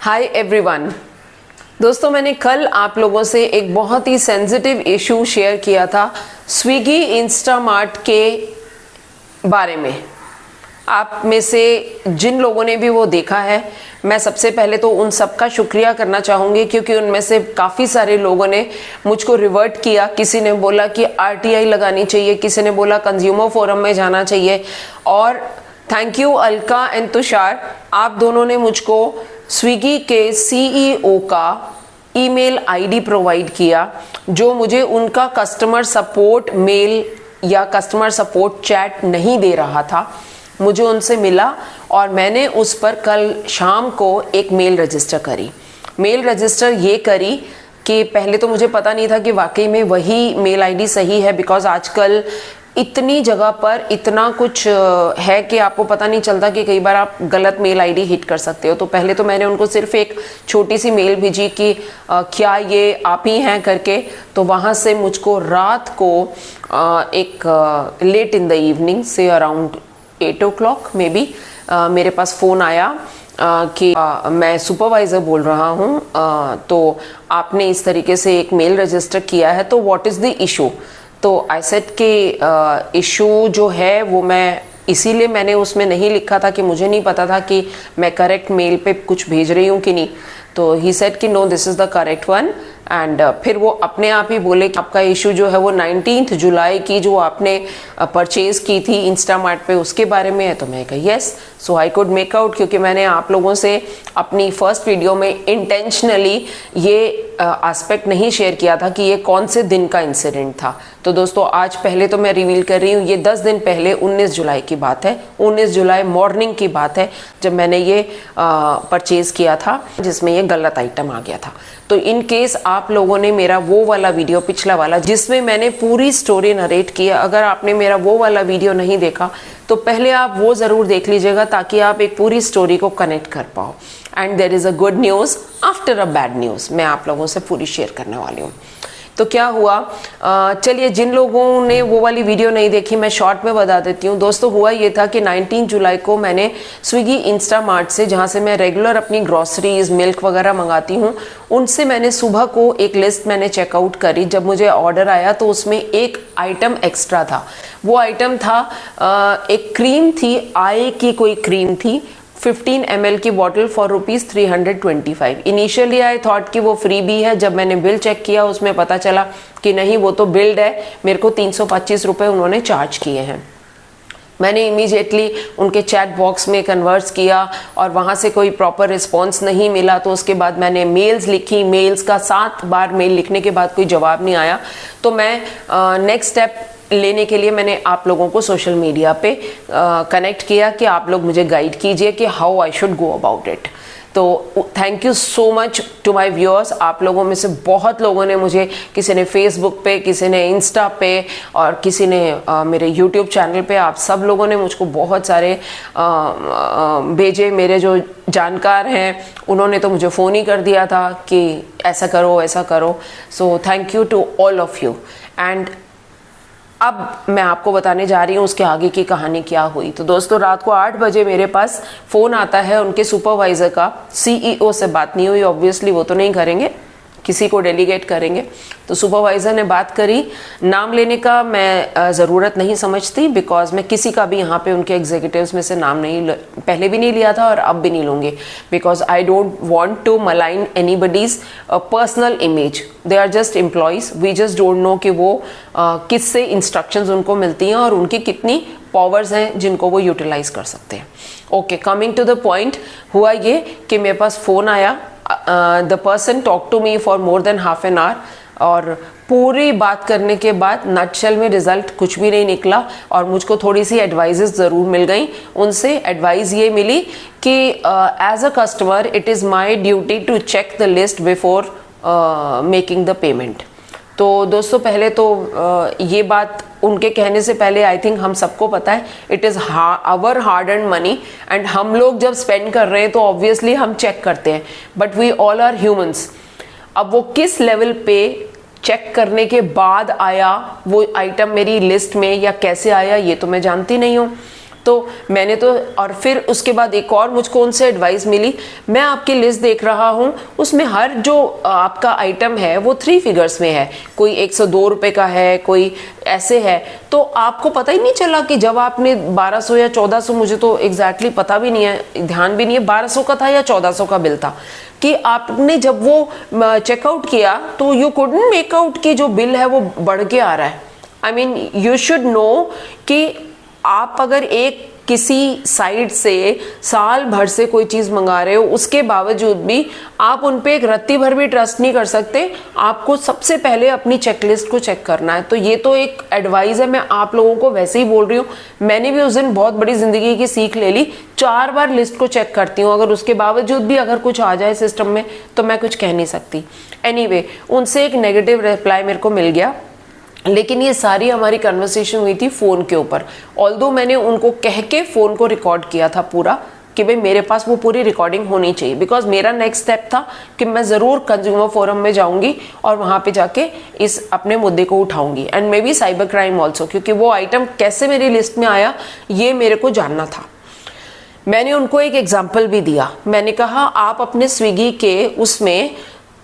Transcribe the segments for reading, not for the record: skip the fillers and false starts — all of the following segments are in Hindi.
Hi everyone. दोस्तों, मैंने कल आप लोगों से एक बहुत ही सेंसिटिव इशू शेयर किया था स्विगी इंस्टामार्ट के बारे में। आप में से जिन लोगों ने भी वो देखा है, मैं सबसे पहले तो उन सबका शुक्रिया करना चाहूँगी, क्योंकि उनमें से काफ़ी सारे लोगों ने मुझको रिवर्ट किया। किसी ने बोला कि आरटीआई लगानी चाहिए, किसी ने बोला कंज्यूमर फोरम में जाना चाहिए। और thank you Alka and Tushar, आप दोनों ने मुझको स्विगी के सीईओ का ईमेल आईडी प्रोवाइड किया, जो मुझे उनका कस्टमर सपोर्ट मेल या कस्टमर सपोर्ट चैट नहीं दे रहा था। मुझे उनसे मिला और मैंने उस पर कल शाम को एक मेल रजिस्टर करी। मेल रजिस्टर ये करी कि पहले तो मुझे पता नहीं था कि वाकई में वही मेल आईडी सही है, बिकॉज आजकल इतनी जगह पर इतना कुछ है कि आपको पता नहीं चलता कि कई बार आप गलत मेल आईडी हिट कर सकते हो। तो पहले तो मैंने उनको सिर्फ एक छोटी सी मेल भेजी कि क्या ये आप ही हैं करके। तो वहाँ से मुझको रात को एक लेट इन द इवनिंग से अराउंड 8 o'clock मे बी मेरे पास फ़ोन आया कि मैं सुपरवाइज़र बोल रहा हूँ, तो आपने इस तरीके से एक मेल रजिस्टर किया है, तो व्हाट इज़ द इशू। तो आई सेड कि इशू जो है वो मैं इसीलिए मैंने उसमें नहीं लिखा था कि मुझे नहीं पता था कि मैं करेक्ट मेल पे कुछ भेज रही हूँ कि नहीं। तो ही सेड कि no, this is the correct one. And फिर वो अपने आप ही बोले कि आपका इशू जो है वो 19 जुलाई की जो आपने परचेज़ की थी इंस्टामार्ट पे, उसके बारे में है। तो मैं कहा yes. So I could make out, क्योंकि मैंने आप लोगों से अपनी फर्स्ट वीडियो में इंटेंशनली ये एस्पेक्ट नहीं शेयर किया था कि ये कौन से दिन का इंसिडेंट था। तो दोस्तों, आज पहले तो मैं रिवील कर रही हूँ, ये 10 दिन पहले 19 जुलाई की बात है। 19 जुलाई मॉर्निंग की बात है जब मैंने ये परचेज़ किया था, जिसमें ये गलत आइटम आ गया था। तो इन केस आप लोगों ने मेरा वो वाला वीडियो, पिछला वाला जिसमें मैंने पूरी स्टोरी नरेट किया, अगर आपने मेरा वो वाला वीडियो नहीं देखा तो पहले आप वो ज़रूर देख लीजिएगा, ताकि आप एक पूरी स्टोरी को कनेक्ट कर पाओ। And there is a good news after a bad news, मैं आप लोगों से पूरी शेयर करने वाली हूँ। तो क्या हुआ, चलिए जिन लोगों ने वो वाली वीडियो नहीं देखी, मैं शॉर्ट में बता देती हूँ। दोस्तों, हुआ ये था कि 19 जुलाई को मैंने स्विगी इंस्टामार्ट से, जहाँ से मैं रेगुलर अपनी ग्रॉसरीज मिल्क वगैरह मंगाती हूँ, उनसे मैंने सुबह को एक लिस्ट मैंने चेकआउट करी। जब मुझे ऑर्डर आया तो उसमें एक आइटम एक्स्ट्रा था। वो आइटम था एक क्रीम थी, आय की कोई क्रीम थी, 15 ml की bottle for ₹325। Initially I thought कि वो फ्री भी है। जब मैंने बिल चेक किया उसमें पता चला कि नहीं, वो तो बिल्ड है, मेरे को 325 रुपये उन्होंने चार्ज किए हैं। मैंने इमीडिएटली उनके चैट बॉक्स में कन्वर्स किया और वहाँ से कोई प्रॉपर रिस्पॉन्स नहीं मिला। तो उसके बाद मैंने मेल्स लिखी, मेल्स का 7 बार मेल लिखने के बाद कोई जवाब नहीं आया। तो मैं नेक्स्ट स्टेप लेने के लिए मैंने आप लोगों को सोशल मीडिया पे कनेक्ट किया कि आप लोग मुझे गाइड कीजिए कि how I should go about it. तो thank you so much to my viewers. आप लोगों में से बहुत लोगों ने मुझे, किसी ने फेसबुक पे, किसी ने इंस्टा पे और किसी ने मेरे यूट्यूब चैनल पे, आप सब लोगों ने मुझको बहुत सारे भेजे। मेरे जो जानकार हैं उन्होंने तो मुझे फ़ोन ही कर दिया था कि ऐसा करो ऐसा करो। So thank you to all of you. And अब मैं आपको बताने जा रही हूँ उसके आगे की कहानी क्या हुई। तो दोस्तों, रात को 8 बजे मेरे पास फ़ोन आता है उनके सुपरवाइज़र का। सीईओ से बात नहीं हुई, ऑब्वियसली वो तो नहीं करेंगे, किसी को डेलीगेट करेंगे। तो सुपरवाइज़र ने बात करी। नाम लेने का मैं ज़रूरत नहीं समझती, बिकॉज मैं किसी का भी यहाँ पे उनके एग्जीक्यूटिव्स में से नाम नहीं, पहले भी नहीं लिया था और अब भी नहीं लूँगी, because I don't want to malign anybody's personal image. They are just employees, we just don't know कि वो किससे इंस्ट्रक्शंस उनको मिलती हैं और उनकी कितनी पावर्स हैं जिनको वो यूटिलाइज कर सकते हैं। Okay, coming to the point, हुआ ये कि मेरे पास फ़ोन आया। The person talk to me for more than half an hour, और पूरी बात करने के बाद नटशेल में रिजल्ट कुछ भी नहीं निकला। और मुझको थोड़ी सी एडवाइजेस ज़रूर मिल गई उनसे। एडवाइस ये मिली कि as a customer it is my duty to check the list before making the payment. तो दोस्तों, पहले तो ये बात उनके कहने से पहले आई थिंक हम सबको पता है, it is our hard and money, and हम लोग जब स्पेंड कर रहे हैं तो ऑब्वियसली हम चेक करते हैं, but we all are humans. अब वो किस लेवल पे चेक करने के बाद आया वो आइटम मेरी लिस्ट में, या कैसे आया, ये तो मैं जानती नहीं हूँ। तो मैंने तो, और फिर उसके बाद एक और मुझको उनसे एडवाइस मिली, मैं आपकी लिस्ट देख रहा हूँ, उसमें हर जो आपका आइटम है वो 3 फिगर्स में है, कोई 102 रुपये का है, कोई ऐसे है, तो आपको पता ही नहीं चला कि जब आपने 1200 या 1400, मुझे तो एग्जैक्टली पता भी नहीं है, ध्यान भी नहीं है 1200 का था या 1400 का बिल था, कि आपने जब वो चेकआउट किया तो यू कुडंट मेक आउट कि जो बिल है वो बढ़ के आ रहा है। I mean you should know कि आप अगर एक किसी साइट से साल भर से कोई चीज़ मंगा रहे हो, उसके बावजूद भी आप उन पे एक रत्ती भर भी ट्रस्ट नहीं कर सकते। आपको सबसे पहले अपनी चेकलिस्ट को चेक करना है। तो ये तो एक एडवाइस है, मैं आप लोगों को वैसे ही बोल रही हूँ। मैंने भी उस दिन बहुत बड़ी ज़िंदगी की सीख ले ली, 4 बार लिस्ट को चेक करती हूँ, अगर उसके बावजूद भी अगर कुछ आ जाए सिस्टम में तो मैं कुछ कह नहीं सकती। एनीवे, उनसे एक नेगेटिव रिप्लाई मेरे को मिल गया, लेकिन ये सारी हमारी कन्वर्सेशन हुई थी फ़ोन के ऊपर। ऑल्दो मैंने उनको कह के फ़ोन को रिकॉर्ड किया था पूरा, कि भाई मेरे पास वो पूरी रिकॉर्डिंग होनी चाहिए, बिकॉज मेरा नेक्स्ट स्टेप था कि मैं ज़रूर कंज्यूमर फोरम में जाऊंगी और वहाँ पे जाके इस अपने मुद्दे को उठाऊंगी, and may be cyber crime also, क्योंकि वो आइटम कैसे मेरी लिस्ट में आया ये मेरे को जानना था। मैंने उनको एक एग्जाम्पल भी दिया, मैंने कहा आप अपने स्विगी के उसमें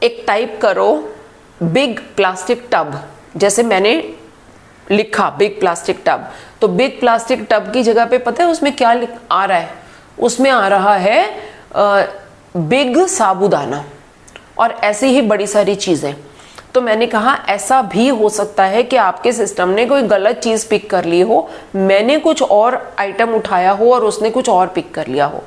एक टाइप करो बिग प्लास्टिक टब, जैसे मैंने लिखा बिग प्लास्टिक टब, तो बिग प्लास्टिक टब की जगह पे पता है उसमें क्या आ रहा है, उसमें आ रहा है बिग साबूदाना, और ऐसी ही बड़ी सारी चीज़ें। तो मैंने कहा ऐसा भी हो सकता है कि आपके सिस्टम ने कोई गलत चीज़ पिक कर ली हो, मैंने कुछ और आइटम उठाया हो और उसने कुछ और पिक कर लिया हो।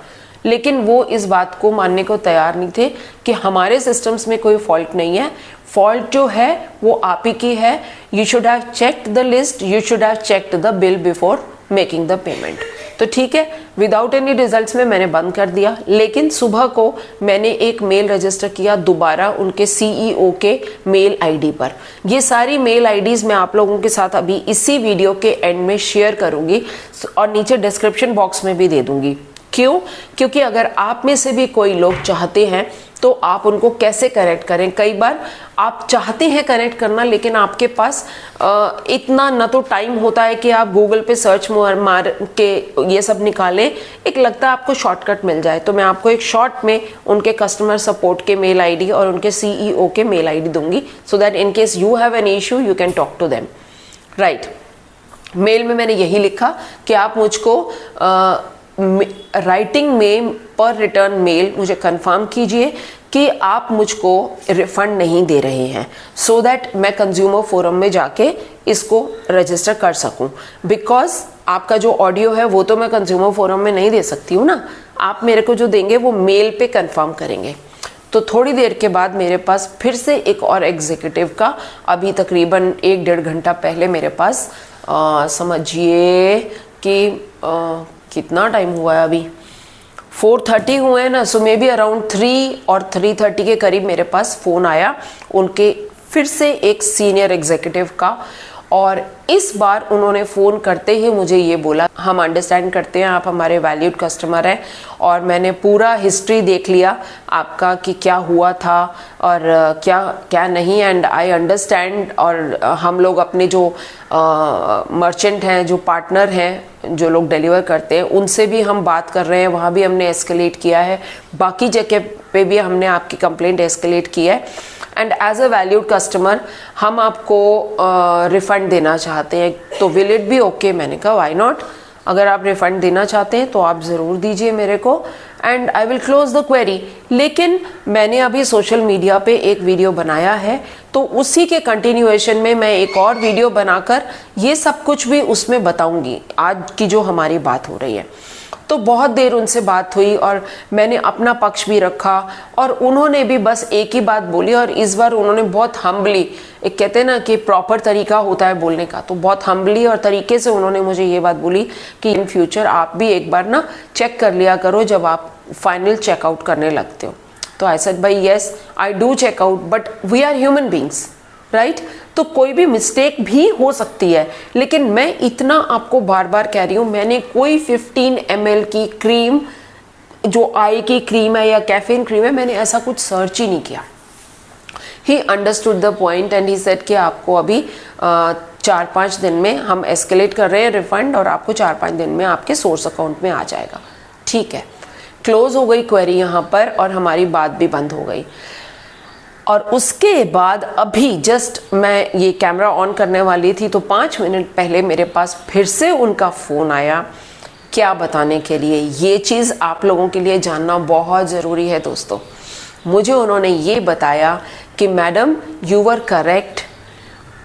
लेकिन वो इस बात को मानने को तैयार नहीं थे कि हमारे सिस्टम्स में कोई फॉल्ट नहीं है, फॉल्ट जो है वो आप ही की है। You should have checked the list, you should have checked the bill before making the payment. तो ठीक है, विदाउट एनी रिजल्ट्स में मैंने बंद कर दिया, लेकिन सुबह को मैंने एक मेल रजिस्टर किया दोबारा उनके सीईओ के मेल आईडी पर। ये सारी मेल आईडीज़ मैं आप लोगों के साथ अभी इसी वीडियो के एंड में शेयर करूंगी और नीचे डिस्क्रिप्शन बॉक्स में भी दे दूंगी। क्यों? क्योंकि अगर आप में से भी कोई लोग चाहते हैं तो आप उनको कैसे करेक्ट करें। कई बार आप चाहते हैं करेक्ट करना, लेकिन आपके पास इतना न तो टाइम होता है कि आप गूगल पे सर्च मार के ये सब निकालें, एक लगता है आपको शॉर्टकट मिल जाए। तो मैं आपको एक शॉर्ट में उनके कस्टमर सपोर्ट के मेल आईडी और उनके सीईओ के मेल आईडी दूंगी, so that in case you have an issue you can talk to them, right. Mail में मैंने यही लिखा कि आप मुझको राइटिंग में पर रिटर्न मेल मुझे कंफर्म कीजिए कि आप मुझको रिफंड नहीं दे रहे हैं, सो दैट मैं कंज्यूमर फोरम में जाके इसको रजिस्टर कर सकूं। बिकॉज आपका जो ऑडियो है वो तो मैं कंज्यूमर फोरम में नहीं दे सकती हूँ ना, आप मेरे को जो देंगे वो मेल पे कंफर्म करेंगे। तो थोड़ी देर के बाद मेरे पास फिर से एक और एग्जीक्यूटिव का, अभी तकरीबन 1-1.5 घंटा पहले मेरे पास समझिए कि कितना टाइम हुआ है, अभी 4:30 हुए हैं ना, सो मे बी अराउंड 3 और 3:30 के करीब मेरे पास फ़ोन आया उनके फिर से एक सीनियर एग्जीक्यूटिव का। और इस बार उन्होंने फ़ोन करते ही मुझे ये बोला, हम अंडरस्टैंड करते हैं आप हमारे वैल्यूड कस्टमर हैं, और मैंने पूरा हिस्ट्री देख लिया आपका कि क्या हुआ था और क्या क्या नहीं, एंड आई अंडरस्टैंड। और हम लोग अपने जो मर्चेंट हैं, जो पार्टनर हैं, जो लोग डिलीवर करते हैं, उनसे भी हम बात कर रहे हैं, वहाँ भी हमने एस्केलेट किया है, बाकी जगह पे भी हमने आपकी कंप्लेंट एस्केलेट की है, and as a valued customer हम आपको रिफ़ंड देना चाहते हैं, तो विल इट बी ओके। मैंने कहा व्हाई नॉट, अगर आप रिफ़ंड देना चाहते हैं तो आप ज़रूर दीजिए मेरे को, and I will close the query. लेकिन मैंने अभी सोशल मीडिया पे एक वीडियो बनाया है, तो उसी के कंटिन्यूएशन में मैं एक और वीडियो बनाकर ये सब कुछ भी उसमें बताऊंगी, आज की जो हमारी बात हो रही है। तो बहुत देर उनसे बात हुई और मैंने अपना पक्ष भी रखा, और उन्होंने भी बस एक ही बात बोली, और इस बार उन्होंने बहुत हम्बली, एक कहते हैं ना कि प्रॉपर तरीका होता है बोलने का, तो बहुत हम्बली और तरीके से उन्होंने मुझे ये बात बोली कि इन फ्यूचर आप भी एक बार ना चेक कर लिया करो जब आप फाइनल चेकआउट करने लगते हो। तो आई सेड भाई yes I do checkout, but we are human beings, right. तो कोई भी मिस्टेक भी हो सकती है, लेकिन मैं इतना आपको बार बार कह रही हूँ, मैंने कोई 15 ml की क्रीम, जो आई की क्रीम है या कैफीन क्रीम है, मैंने ऐसा कुछ सर्च ही नहीं किया। He understood the point and he said कि आपको अभी 4-5 दिन में हम एस्केलेट कर रहे हैं रिफंड, और आपको 4-5 दिन में आपके सोर्स अकाउंट में आ जाएगा। ठीक है, क्लोज हो गई क्वेरी यहाँ पर और हमारी बात भी बंद हो गई। और उसके बाद अभी जस्ट मैं ये कैमरा ऑन करने वाली थी तो 5 मिनट पहले मेरे पास फिर से उनका फ़ोन आया, क्या बताने के लिए। ये चीज़ आप लोगों के लिए जानना बहुत ज़रूरी है दोस्तों। मुझे उन्होंने ये बताया कि मैडम यू वर करेक्ट,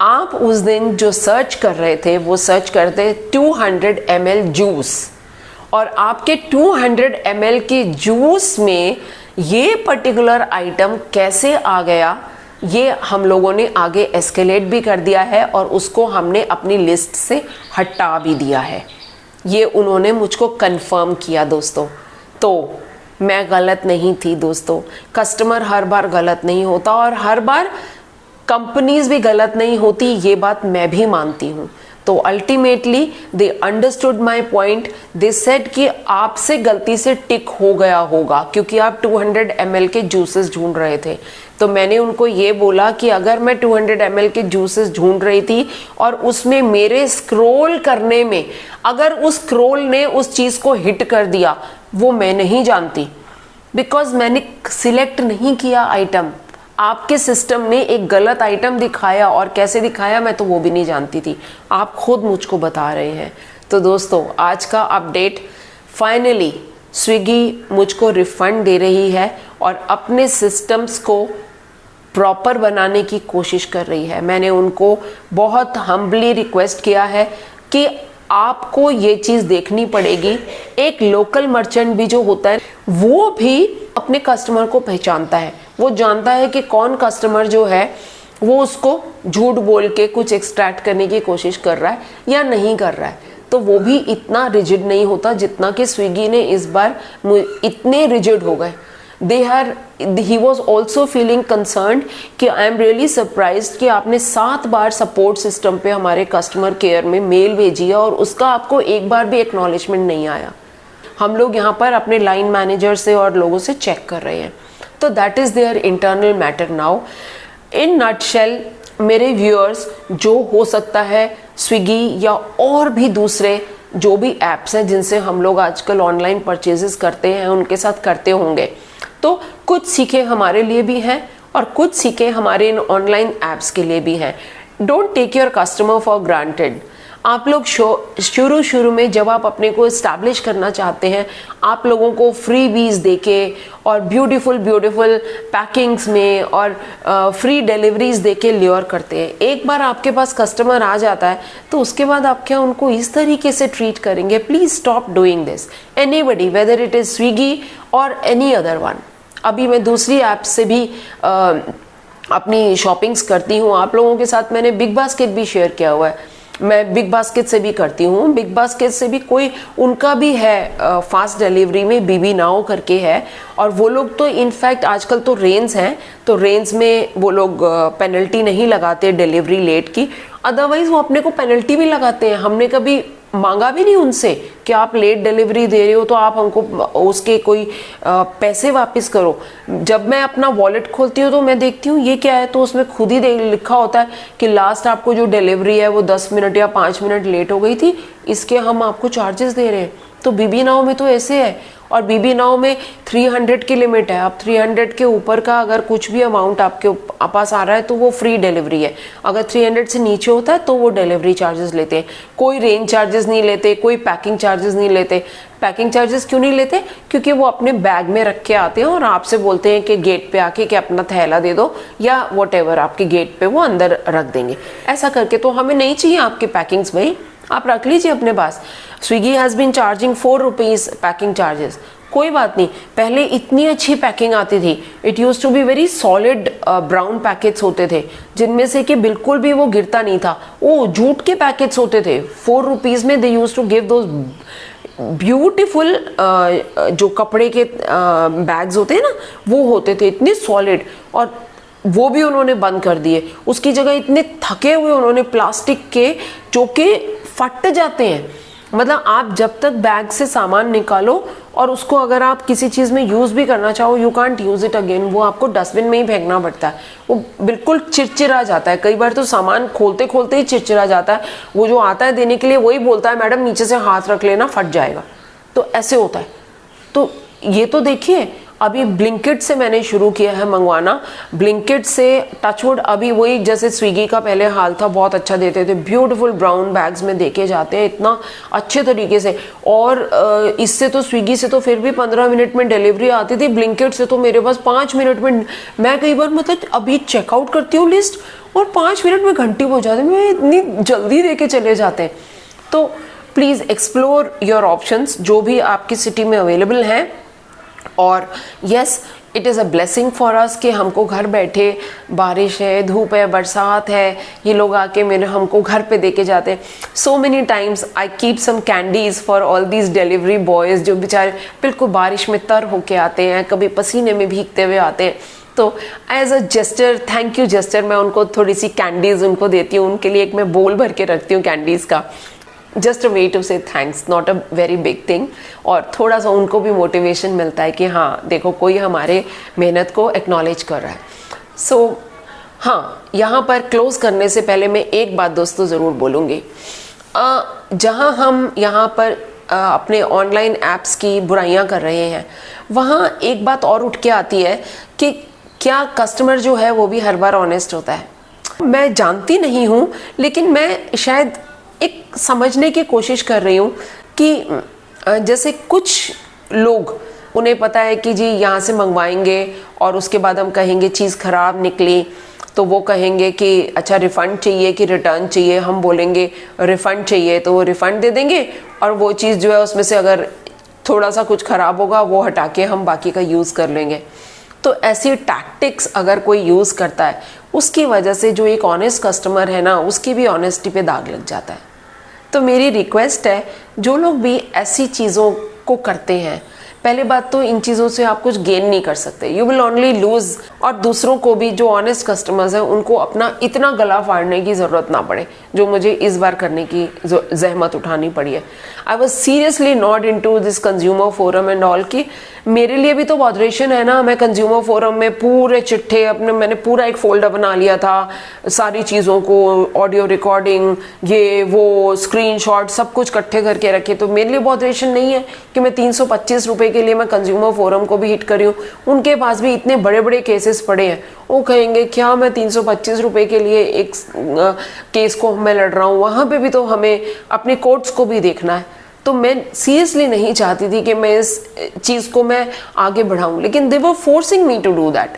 आप उस दिन जो सर्च कर रहे थे वो सर्च करते 200 ml जूस, और आपके 200 ml के जूस में ये पर्टिकुलर आइटम कैसे आ गया, ये हम लोगों ने आगे एस्केलेट भी कर दिया है और उसको हमने अपनी लिस्ट से हटा भी दिया है। ये उन्होंने मुझको कंफर्म किया दोस्तों। तो मैं गलत नहीं थी दोस्तों, कस्टमर हर बार गलत नहीं होता और हर बार कंपनीज भी गलत नहीं होती, ये बात मैं भी मानती हूँ। तो ultimately they understood my point, they said कि आपसे गलती से टिक हो गया होगा क्योंकि आप 200 ml के जूसेस ढूंढ रहे थे। तो मैंने उनको ये बोला कि अगर मैं 200 ml के जूसेस ढूंढ रही थी और उसमें मेरे स्क्रॉल करने में अगर उस स्क्रॉल ने उस चीज़ को हिट कर दिया, वो मैं नहीं जानती, बिकॉज मैंने सिलेक्ट नहीं किया आइटम। आपके सिस्टम ने एक गलत आइटम दिखाया, और कैसे दिखाया मैं तो वो भी नहीं जानती थी, आप खुद मुझको बता रहे हैं। तो दोस्तों आज का अपडेट, फाइनली स्विगी मुझको रिफंड दे रही है और अपने सिस्टम्स को प्रॉपर बनाने की कोशिश कर रही है। मैंने उनको बहुत हम्बली रिक्वेस्ट किया है कि आपको ये चीज़ देखनी पड़ेगी। एक लोकल मर्चेंट भी जो होता है वो भी अपने कस्टमर को पहचानता है, वो जानता है कि कौन कस्टमर जो है वो उसको झूठ बोल के कुछ एक्सट्रैक्ट करने की कोशिश कर रहा है या नहीं कर रहा है। तो वो भी इतना रिजिड नहीं होता जितना कि स्विगी ने इस बार इतने रिजिड हो गए। he was also feeling concerned कि आई एम रियली सरप्राइज्ड कि आपने 7 बार सपोर्ट सिस्टम पे हमारे कस्टमर केयर में मेल भेजी है और उसका आपको एक बार भी एक्नॉलेजमेंट नहीं आया। हम लोग यहाँ पर अपने लाइन मैनेजर से और लोगों से चेक कर रहे हैं। तो that is their internal matter now. In nutshell मेरे व्यूअर्स, जो हो सकता है स्विगी या और भी दूसरे जो भी ऐप्स हैं जिनसे हम लोग आजकल ऑनलाइन परचेजेस करते हैं उनके साथ करते होंगे, तो कुछ सीखें हमारे लिए भी हैं और कुछ सीखें हमारे इन ऑनलाइन ऐप्स के लिए भी हैं। Don't take your customer for granted. आप लोग शुरू में जब आप अपने को इस्टेब्लिश करना चाहते हैं, आप लोगों को फ्री बीज देके और ब्यूटीफुल पैकिंग्स में और फ्री डिलीवरीज देके ल्योर करते हैं। एक बार आपके पास कस्टमर आ जाता है तो उसके बाद आप क्या उनको इस तरीके से ट्रीट करेंगे? Please stop doing this. Anybody, whether it is Swiggy और एनी अदर वन। अभी मैं दूसरी ऐप से भी अपनी शॉपिंग्स करती हूँ, आप लोगों के साथ मैंने बिग बास्केट भी शेयर किया हुआ है। मैं बिग बास्केट से भी करती हूँ, बिग बास्केट से भी कोई उनका भी है फास्ट डिलीवरी में बीबी नाउ करके है, और वो लोग तो इनफैक्ट आजकल तो रेंज हैं, तो रेंज में वो लोग पेनल्टी नहीं लगाते डिलीवरी लेट की, अदरवाइज वो अपने को पेनल्टी भी लगाते हैं। हमने कभी मांगा भी नहीं उनसे कि आप लेट डिलीवरी दे रहे हो तो आप हमको उसके कोई पैसे वापस करो। जब मैं अपना वॉलेट खोलती हूँ तो मैं देखती हूँ ये क्या है, तो उसमें खुद ही लिखा होता है कि लास्ट आपको जो डिलीवरी है वो 10 मिनट या 5 मिनट लेट हो गई थी, इसके हम आपको चार्जेस दे रहे हैं। तो बीबी नाउ में तो ऐसे है, और बीबी नाउ में 300 की लिमिट है। आप 300 के ऊपर का अगर कुछ भी अमाउंट आपके पास आ रहा है तो वो फ्री डिलीवरी है। अगर 300 से नीचे होता है तो वो डिलीवरी चार्जेस लेते हैं। कोई रेंज चार्जेस नहीं लेते, कोई पैकिंग चार्जेस नहीं लेते। पैकिंग चार्जेस क्यों नहीं लेते? क्योंकि वो अपने बैग में रख के आते हैं और आपसे बोलते हैं कि गेट पे आके कि अपना थैला दे दो या व्हाटएवर, आपके गेट पे वो अंदर रख देंगे। ऐसा करके तो हमें नहीं चाहिए आपके पैकिंग्स भाई, आप रख लीजिए अपने पास। Swiggy has been charging 4 rupees packing charges, कोई बात नहीं। पहले इतनी अच्छी पैकिंग आती थी, it use to be very solid brown packets होते थे जिनमें से कि बिल्कुल भी वो गिरता नहीं था। वो जूट के पैकेट्स होते थे। 4 रुपीज़ में they use to give those beautiful जो कपड़े के बैग्स होते हैं ना, वो होते थे इतने सॉलिड, और वो भी उन्होंने बंद कर दिए। उसकी जगह इतने थके हुए उन्होंने प्लास्टिक के जो कि फट जाते हैं, मतलब आप जब तक बैग से सामान निकालो और उसको अगर आप किसी चीज़ में यूज़ भी करना चाहो, you can't use it again, वो आपको डस्टबिन में ही फेंकना पड़ता है। वो बिल्कुल चिरचिरा जाता है, कई बार तो सामान खोलते खोलते ही चिरचिरा जाता है। वो जो आता है देने के लिए वही बोलता है मैडम नीचे से हाथ रख लेना, फट जाएगा। तो ऐसे होता है। तो ये तो देखिए, अभी ब्लिंकिट से मैंने शुरू किया है मंगवाना। ब्लिंकिट से टचवुड अभी वही जैसे स्विगी का पहले हाल था, बहुत अच्छा देते थे, ब्यूटीफुल ब्राउन बैग्स में देके जाते हैं इतना अच्छे तरीके से। और इससे तो स्विगी से तो फिर भी 15 मिनट में डिलीवरी आती थी, ब्लिंकिट से तो मेरे पास 5 मिनट में, मैं कई बार मतलब अभी चेकआउट करती हूँ लिस्ट और 5 मिनट में घंटी पहुँच जाती है, मैं इतनी जल्दी दे के चले जाते हैं। तो प्लीज़ एक्सप्लोर योर ऑप्शंस जो भी आपकी सिटी में अवेलेबल हैं। और yes, it is a blessing for us कि हमको घर बैठे, बारिश है, धूप है, बरसात है, ये लोग आके मेरे हमको घर पे देके जाते हैं। So many times I keep some candies for all these delivery boys जो बेचारे बिल्कुल बारिश में तर होके आते हैं, कभी पसीने में भीगते हुए आते हैं। तो as a gesture, thank you gesture, मैं उनको थोड़ी सी कैंडीज़ उनको देती हूँ, उनके लिए एक मैं बोल भर के रखती हूँ कैंडीज़ का। जस्ट अ वे टू से thanks, not a very big thing. और थोड़ा सा उनको भी मोटिवेशन मिलता है कि हाँ देखो कोई हमारे मेहनत को एक्नॉलेज कर रहा है। सो हाँ, यहाँ पर क्लोज करने से पहले मैं एक बात दोस्तों ज़रूर बोलूँगी। जहाँ हम यहाँ पर अपने ऑनलाइन ऐप्स की बुराइयाँ कर रहे हैं, वहाँ एक बात और उठ के आती है कि क्या कस्टमर जो है वो भी हर बार ऑनेस्ट होता है? मैं जानती नहीं हूँ, लेकिन मैं शायद एक समझने की कोशिश कर रही हूँ कि जैसे कुछ लोग, उन्हें पता है कि जी यहाँ से मंगवाएंगे और उसके बाद हम कहेंगे चीज़ ख़राब निकली, तो वो कहेंगे कि अच्छा रिफ़ंड चाहिए कि रिटर्न चाहिए। हम बोलेंगे रिफ़ंड चाहिए तो वो रिफ़ंड दे देंगे, और वो चीज़ जो है उसमें से अगर थोड़ा सा कुछ ख़राब होगा वो हटा के हम बाकी का यूज़ कर लेंगे। तो ऐसी टैक्टिक्स अगर कोई यूज़ करता है, उसकी वजह से जो एक ऑनेस्ट कस्टमर है ना, उसकी भी ऑनेस्टी पे दाग लग जाता है। तो मेरी रिक्वेस्ट है, जो लोग भी ऐसी चीज़ों को करते हैं, पहले बात तो इन चीज़ों से आप कुछ गेन नहीं कर सकते, यू विल ओनली लूज़। और दूसरों को भी, जो ऑनेस्ट कस्टमर्स हैं, उनको अपना इतना गला फाड़ने की ज़रूरत ना पड़े जो मुझे इस बार करने की जहमत उठानी पड़ी है। I was seriously not in to this consumer forum and all की मेरे लिए भी तो बॉदरेशन है ना। मैं कंज्यूमर फोरम में पूरे चिट्ठे अपने, मैंने पूरा एक फोल्डर बना लिया था सारी चीज़ों को, ऑडियो रिकॉर्डिंग, ये वो स्क्रीनशॉट सब कुछ इकट्ठे करके रखे। तो मेरे लिए बॉदरेशन नहीं है कि मैं 325 रुपये के लिए मैं कंज्यूमर फोरम को भी हिट करी हूँ। उनके पास भी इतने बड़े बड़े केसेस पड़े हैं, वो कहेंगे क्या मैं 325 रुपये के लिए एक केस को मैं लड़ रहा हूँ। वहाँ पे भी तो हमें अपने कोर्ट्स को भी देखना है। तो मैं सीरियसली नहीं चाहती थी कि मैं इस चीज़ को मैं आगे बढ़ाऊँ, लेकिन they were forcing me to do that,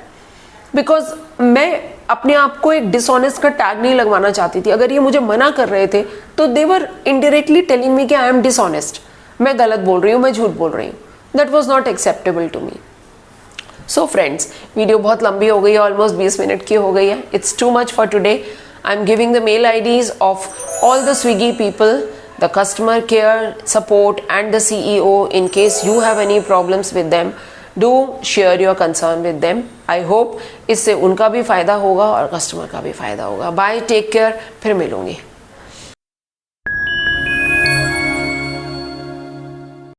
because मैं अपने आप को एक डिसऑनेस्ट का टैग नहीं लगवाना चाहती थी। अगर ये मुझे मना कर रहे थे तो दे वर इनडायरेक्टली टेलिंग मी कि आई एम डिसऑनेस्ट, मैं गलत बोल रही हूँ, मैं झूठ बोल रही हूँ। That was not acceptable to me. So friends, video बहुत लंबी हो गई है, ऑलमोस्ट 20 मिनट की हो गई है। It's too much for today. I am giving the mail IDs of all the Swiggy people, the customer care support and the CEO. In case you have any problems with them, do share your concern with them. I hope इससे उनका भी फ़ायदा होगा और कस्टमर का भी फ़ायदा होगा। बाय, टेक केयर, फिर मिलूंगी।